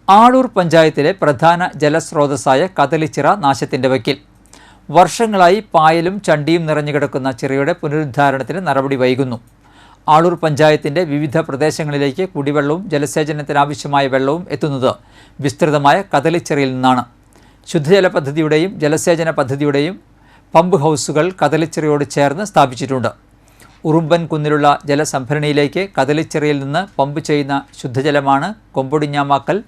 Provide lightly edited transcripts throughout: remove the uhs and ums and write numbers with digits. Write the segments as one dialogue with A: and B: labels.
A: ആളൂർ പഞ്ചായത്തിലെ പ്രധാന ജലസ്രോതസ്സായ കദളിച്ചിറ നാശത്തിൻ്റെ വക്കിൽ. വർഷങ്ങളായി പായലും ചണ്ടിയും നിറഞ്ഞുകിടക്കുന്ന ചിറയുടെ പുനരുദ്ധാരണത്തിന് നടപടി വൈകുന്നു. ആളൂർ പഞ്ചായത്തിൻ്റെ വിവിധ പ്രദേശങ്ങളിലേക്ക് കുടിവെള്ളവും ജലസേചനത്തിനാവശ്യമായ വെള്ളവും എത്തുന്നത് വിസ്തൃതമായ കദളിച്ചിറയിൽ നിന്നാണ്. ശുദ്ധജല പദ്ധതിയുടെയും ജലസേചന പദ്ധതിയുടെയും പമ്പ് ഹൗസുകൾ കദളിച്ചിറയോട് ചേർന്ന് സ്ഥാപിച്ചിട്ടുണ്ട്. ഉറുമ്പൻ കുന്നിലുള്ള ജലസംഭരണിയിലേക്ക് കദളിച്ചിറയിൽ നിന്ന് പമ്പ് ചെയ്യുന്ന ശുദ്ധജലമാണ് കൊമ്പൊടിഞ്ഞാമാക്കൽ,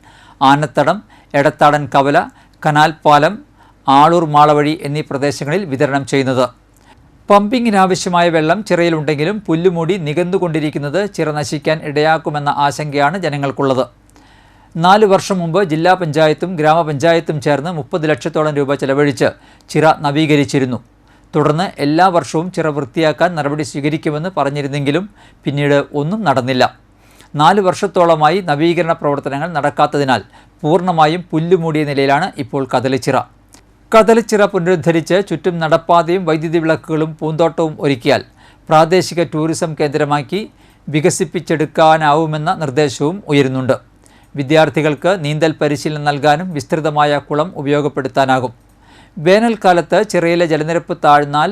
A: ആനത്തടം, എടത്താടൻ കവല, കനാൽ പാലം, ആളൂർ മാളവഴി എന്നീ പ്രദേശങ്ങളിൽ വിതരണം ചെയ്യുന്നത്. പമ്പിങ്ങിനാവശ്യമായ വെള്ളം ചിറയിലുണ്ടെങ്കിലും പുല്ലുമൂടി നികന്നുകൊണ്ടിരിക്കുന്നത് ചിറ നശിക്കാൻ ഇടയാക്കുമെന്ന ആശങ്കയാണ് ജനങ്ങൾക്കുള്ളത്. 4 വർഷം മുമ്പ് ജില്ലാ പഞ്ചായത്തും ഗ്രാമപഞ്ചായത്തും ചേർന്ന് 30 ലക്ഷത്തോളം രൂപ ചെലവഴിച്ച് ചിറ നവീകരിച്ചിരുന്നു. തുടർന്ന് എല്ലാ വർഷവും ചിറ വൃത്തിയാക്കാൻ നടപടി സ്വീകരിക്കുമെന്ന് പറഞ്ഞിരുന്നെങ്കിലും പിന്നീട് ഒന്നും നടന്നില്ല. 4 വർഷത്തോളമായി നവീകരണ പ്രവർത്തനങ്ങൾ നടക്കാത്തതിനാൽ പൂർണ്ണമായും പുല്ലുമൂടിയ നിലയിലാണ് ഇപ്പോൾ കദളിച്ചിറ. കദളിച്ചിറ പുനരുദ്ധരിച്ച് ചുറ്റും നടപ്പാതയും വൈദ്യുതി വിളക്കുകളും പൂന്തോട്ടവും ഒരുക്കിയാൽ പ്രാദേശിക ടൂറിസം കേന്ദ്രമാക്കി വികസിപ്പിച്ചെടുക്കാനാവുമെന്ന നിർദ്ദേശവും ഉയരുന്നുണ്ട്. വിദ്യാർത്ഥികൾക്ക് നീന്തൽ പരിശീലനം നൽകാനും വിസ്തൃതമായ കുളം ഉപയോഗപ്പെടുത്താനാകും. വേനൽക്കാലത്ത് ചിറയിലെ ജലനിരപ്പ് താഴ്ന്നാൽ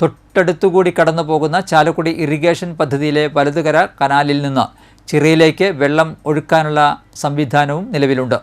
A: തൊട്ടടുത്തുകൂടി കടന്നു പോകുന്ന ചാലക്കുടി ഇറിഗേഷൻ പദ്ധതിയിലെ വലതുകര കനാലിൽ നിന്ന് ചിറയിലേക്ക് വെള്ളം ഒഴുക്കാനുള്ള സംവിധാനവും നിലവിലുണ്ട്.